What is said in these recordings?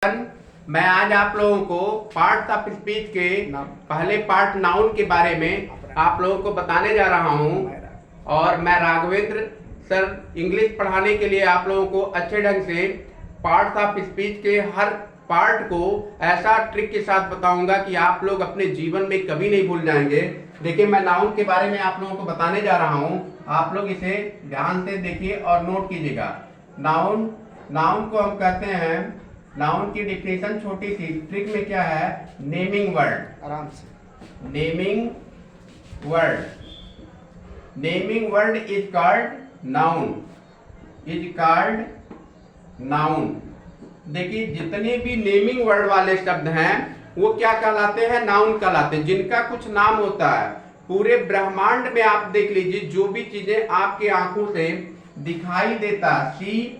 मैं आज आप लोगों को पार्ट्स ऑफ स्पीच के पहले पार्ट नाउन के बारे में आप लोगों को बताने जा रहा हूं। और मैं राघवेंद्र सर इंग्लिश पढ़ाने के लिए आप लोगों को अच्छे ढंग से पार्ट्स ऑफ स्पीच के हर पार्ट को ऐसा ट्रिक के साथ बताऊंगा कि आप लोग अपने जीवन में कभी नहीं भूल जाएंगे। देखिए, मैं नाउन के बारे में आप लोगों को बताने जा रहा हूं, आप लोग इसे ध्यान से देखिए और नोट कीजिएगा। नाउन नाउन को हम कहते हैं, नाउन की डिफिनेशन छोटी सी ट्रिक में क्या है, नेमिंग वर्ड। आराम से naming word, naming word is called noun, is called noun. देखिए, जितने भी नेमिंग वर्ड वाले शब्द हैं वो क्या कहलाते हैं, नाउन कहलाते हैं। जिनका कुछ नाम होता है, पूरे ब्रह्मांड में आप देख लीजिए, जो भी चीजें आपके आंखों से दिखाई देता, सी,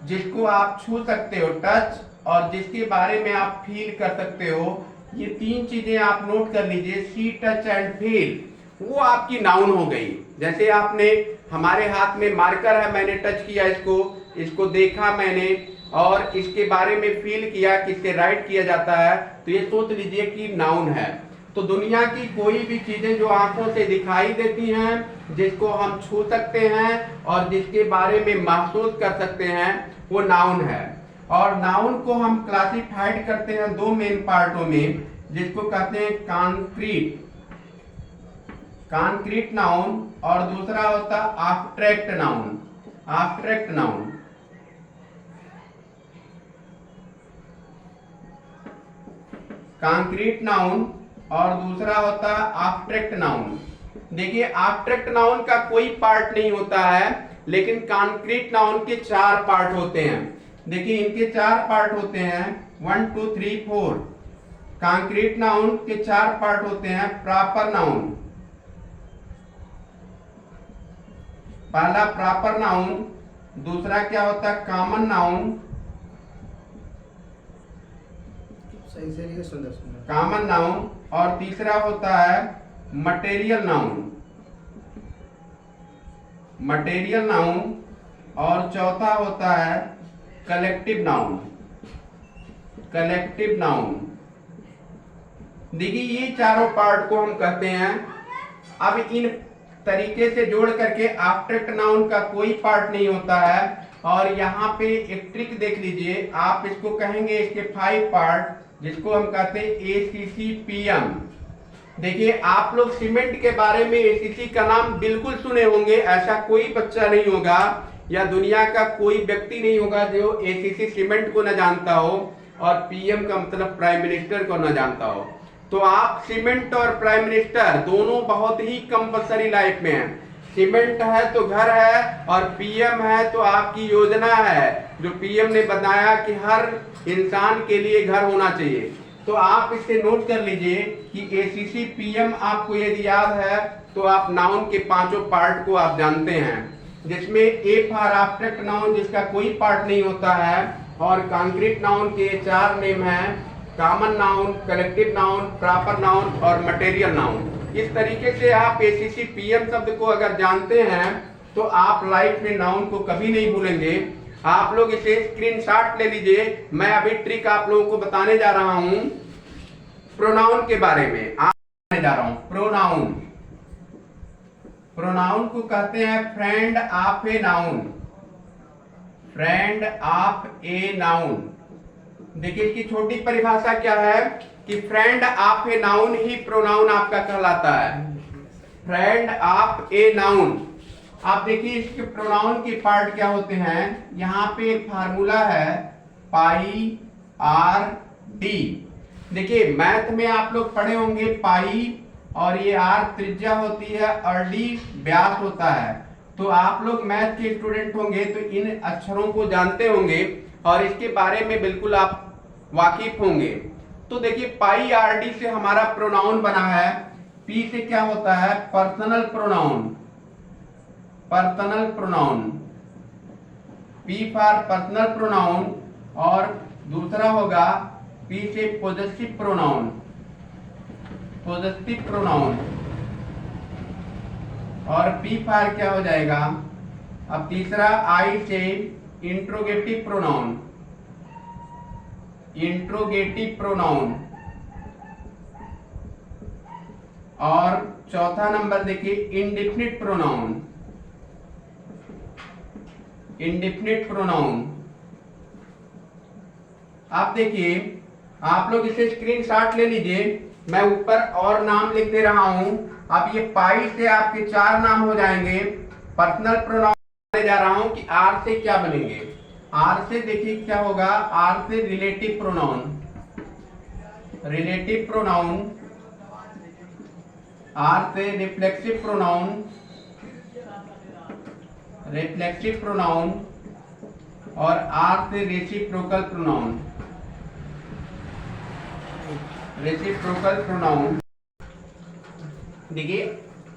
जिसको आप छू सकते हो, टच, और जिसके बारे में आप फील कर सकते हो, ये तीन चीजें आप नोट कर लीजिए, सी, टच एंड फील, वो आपकी नाउन हो गई। जैसे आपने हमारे हाथ में मार्कर है, मैंने टच किया इसको देखा मैंने, और इसके बारे में फील किया कि इससे राइट किया जाता है, तो ये सोच लीजिए कि नाउन है। तो दुनिया की कोई भी चीजें जो आंखों से दिखाई देती हैं, जिसको हम छू सकते हैं और जिसके बारे में महसूस कर सकते हैं, वो नाउन है। और नाउन को हम क्लासिफाइड करते हैं दो मेन पार्टों में, जिसको कहते हैं कॉन्क्रीट, कॉन्क्रीट नाउन, और दूसरा होता है abstract noun, abstract noun. Concrete noun और दूसरा होता है एब्स्ट्रैक्ट नाउन। देखिए, एब्स्ट्रैक्ट नाउन का कोई पार्ट नहीं होता है, लेकिन कॉन्क्रीट नाउन के 4 पार्ट होते हैं। देखिए, इनके 4 पार्ट होते हैं, 1 2 3 4। कॉन्क्रीट नाउन के 4 पार्ट होते हैं। प्रॉपर नाउन, पहला प्रॉपर नाउन, दूसरा क्या होता है कॉमन नाउन, सही से सुंदर सुंदर कॉमन नाउन, और तीसरा होता है मटेरियल नाउन, मटेरियल नाउन, और चौथा होता है कलेक्टिव नाउन, कलेक्टिव नाउन। देखिए, ये चारों पार्ट को हम कहते हैं। अब इन तरीके से जोड़ करके एब्स्ट्रैक्ट नाउन का कोई पार्ट नहीं होता है। और यहाँ पे एक ट्रिक देख लीजिए, आप इसको कहेंगे, इसके 5 पार्ट, जिसको हम कहते हैं ACCPM। देखिए, आप लोग सीमेंट के बारे में ACC का नाम बिल्कुल सुने होंगे, ऐसा कोई बच्चा नहीं होगा या दुनिया का कोई व्यक्ति नहीं होगा जो ACC सीमेंट को न जानता हो और PM का मतलब प्राइम मिनिस्टर को न जानता हो। तो आप सीमेंट और प्राइम मिनिस्टर दोनों बहुत ही कंपल्सरी लाइफ में है। सीमेंट है तो घर है, और PM है तो आपकी योजना है, जो PM ने बताया कि हर इंसान के लिए घर होना चाहिए। तो आप इसे नोट कर लीजिए कि ACCPM आपको यदि याद है तो आप नाउन के 5 पार्ट को आप जानते हैं, जिसमें A फॉर एब्स्ट्रैक्ट नाउन, जिसका कोई पार्ट नहीं होता है, और कॉन्क्रीट नाउन के 4 नेम हैं, common noun, collective noun, proper noun और मटेरियल नाउन। इस तरीके से आप ACCPM शब्द को अगर जानते हैं तो आप लाइफ में नाउन को कभी नहीं भूलेंगे। आप लोग इसे स्क्रीनशॉट ले लीजिए। मैं अभी ट्रिक आप लोगों को बताने जा रहा हूं प्रोनाउन के बारे में। आप बताने जा रहा हूं प्रोनाउन। प्रोनाउन को कहते हैं friend of a noun, friend of a noun. देखिए, इसकी छोटी परिभाषा क्या है कि friend of a noun he pronoun आपका कहलाता है, फ्रेंड ऑफ ए नाउन। आप देखिए, इसके प्रोनाउन के पार्ट क्या होते हैं। यहाँ पे एक फार्मूला है, पाई आर डी। देखिए, मैथ में आप लोग पढ़े होंगे, पाई और ये आर त्रिज्या होती है और डी व्यास होता है। तो आप लोग मैथ के स्टूडेंट होंगे तो इन अक्षरों को जानते होंगे और इसके बारे में बिल्कुल आप वाकिफ होंगे। तो देखिए, पाई आर डी से हमारा प्रोनाउन बना है। पी से क्या होता है, personal pronoun, personal pronoun, P for personal pronoun, और दूसरा होगा पी से पोजेसिव प्रोनाउन, पोजेसिव प्रोनाउन, और पी फॉर क्या हो जाएगा, अब तीसरा आई से इंट्रोगेटिव प्रोनाउन, इंट्रोगेटिव प्रोनाउन। और चौथा नंबर देखिए इंडेफिनिट प्रोनाउन। इंडेफिनिट प्रोनाउन आप देखिए, आप लोग इसे स्क्रीनशॉट ले लीजिए, मैं ऊपर और नाम लिख दे रहा हूं। अब ये पाई से आपके 4 नाम हो जाएंगे। पर्सनल प्रोनाउन जा रहा हूं कि आर से क्या बनेंगे। आर से देखिए क्या होगा, आर से relative pronoun. Relative pronoun, R से रिफ्लेक्सिव प्रोनाउन। रिफ्लेक्सिव प्रोनाउन और आर से रेसिप्रोकल प्रोनाउन। रेसिप्रोकल प्रोनाउन देखिए,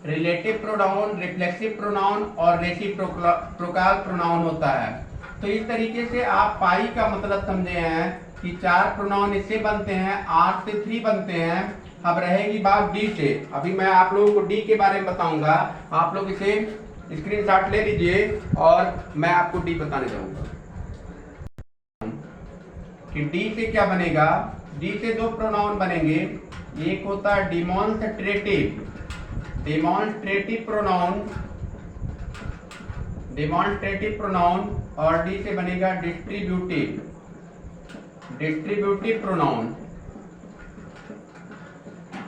रिलेटिव प्रोनाउन, रिफ्लेक्सिव प्रोनाउन और रेसिप्रोकल प्रोनाउन होता है। तो इस तरीके से आप पाई का मतलब समझे हैं कि 4 प्रोनाउन इससे बनते हैं, आर से 3 बनते हैं। अब रहेगी बात डी से। अभी मैं आप लोगों को डी के बारे में बताऊंगा, आप लोग इसे स्क्रीनशॉट ले लीजिए और मैं आपको डी बताने जाऊंगा कि डी से क्या बनेगा। डी से 2 प्रोनाउन बनेंगे, एक होता है demonstrative. Demonstrative pronoun, demonstrative pronoun, और डी से बनेगा डिस्ट्रीब्यूटिव। Distributive pronoun.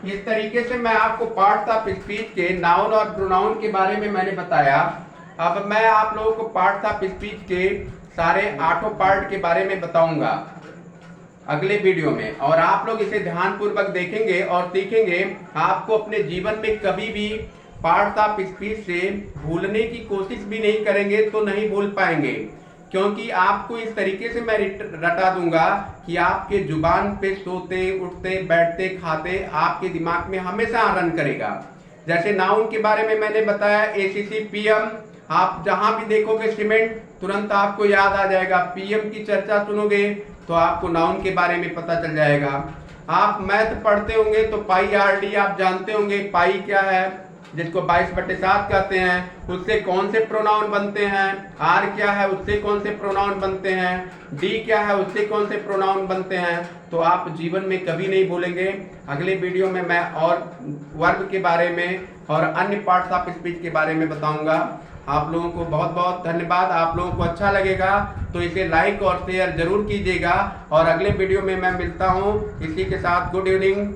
इस तरीके से मैं आपको पार्ट्स ऑफ स्पीच के नाउन और प्रोनाउन के बारे में मैंने बताया। अब मैं आप लोगों को पार्ट्स ऑफ स्पीच के सारे 8 पार्ट के बारे में बताऊंगा अगले वीडियो में, और आप लोग इसे ध्यानपूर्वक देखेंगे और सीखेंगे। आपको अपने जीवन में कभी भी पार्ट्स ऑफ स्पीच से भूलने की कोशिश भी नहीं करेंगे तो नहीं भूल पाएंगे, क्योंकि आपको इस तरीके से मैं रटा दूंगा कि आपके जुबान पे सोते उठते बैठते खाते आपके दिमाग में हमेशा रन करेगा। जैसे नाउन के बारे में मैंने बताया ACC PM, आप जहां भी देखोगे सीमेंट तुरंत आपको याद आ जाएगा। PM की चर्चा सुनोगे तो आपको नाउन के बारे में पता चल जाएगा। आप मैथ पढ़ते होंगे तो पाई RD आप जानते होंगे, पाई क्या है जिसको 22/7 कहते हैं, उससे कौन से प्रोनाउन बनते हैं। आर क्या है, उससे कौन से प्रोनाउन बनते हैं। डी क्या है, उससे कौन से प्रोनाउन बनते हैं। तो आप जीवन में कभी नहीं भूलेंगे। अगले वीडियो में मैं और वर्ब के बारे में और अन्य पार्ट्स ऑफ स्पीच के बारे में बताऊंगा। आप लोगों को बहुत बहुत धन्यवाद। आप लोगों को अच्छा लगेगा तो इसे लाइक और शेयर जरूर कीजिएगा, और अगले वीडियो में मैं मिलता हूँ। इसी के साथ गुड इवनिंग।